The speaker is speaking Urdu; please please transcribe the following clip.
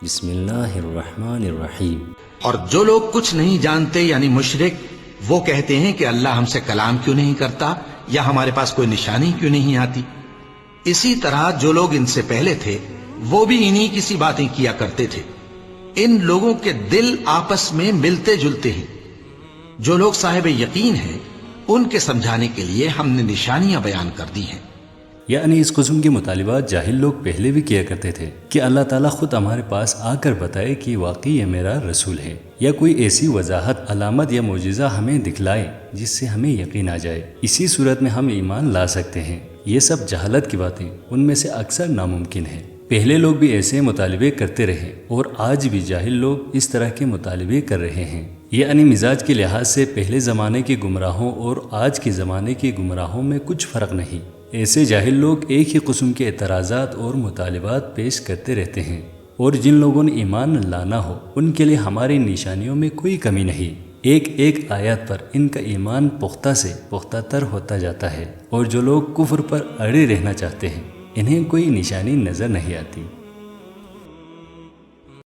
بسم اللہ الرحمن الرحیم۔ اور جو لوگ کچھ نہیں جانتے یعنی مشرک، وہ کہتے ہیں کہ اللہ ہم سے کلام کیوں نہیں کرتا یا ہمارے پاس کوئی نشانی کیوں نہیں آتی۔ اسی طرح جو لوگ ان سے پہلے تھے وہ بھی انہی کسی باتیں کیا کرتے تھے۔ ان لوگوں کے دل آپس میں ملتے جلتے ہیں۔ جو لوگ صاحب یقین ہیں ان کے سمجھانے کے لیے ہم نے نشانیاں بیان کر دی ہیں۔ یعنی اس قسم کے مطالبات جاہل لوگ پہلے بھی کیا کرتے تھے کہ اللہ تعالیٰ خود ہمارے پاس آ کر بتائے کہ واقعی یہ میرا رسول ہے، یا کوئی ایسی وضاحت، علامت یا معجزہ ہمیں دکھلائے جس سے ہمیں یقین آ جائے، اسی صورت میں ہم ایمان لا سکتے ہیں۔ یہ سب جہالت کی باتیں ان میں سے اکثر ناممکن ہیں۔ پہلے لوگ بھی ایسے مطالبے کرتے رہے اور آج بھی جاہل لوگ اس طرح کے مطالبے کر رہے ہیں۔ یعنی مزاج کے لحاظ سے پہلے زمانے کے گمراہوں اور آج کے زمانے کے گمراہوں میں کچھ فرق نہیں۔ ایسے جاہل لوگ ایک ہی قسم کے اعتراضات اور مطالبات پیش کرتے رہتے ہیں، اور جن لوگوں نے ایمان لانا ہو ان کے لیے ہماری نشانیوں میں کوئی کمی نہیں۔ ایک ایک آیات پر ان کا ایمان پختہ سے پختہ تر ہوتا جاتا ہے، اور جو لوگ کفر پر اڑے رہنا چاہتے ہیں انہیں کوئی نشانی نظر نہیں آتی۔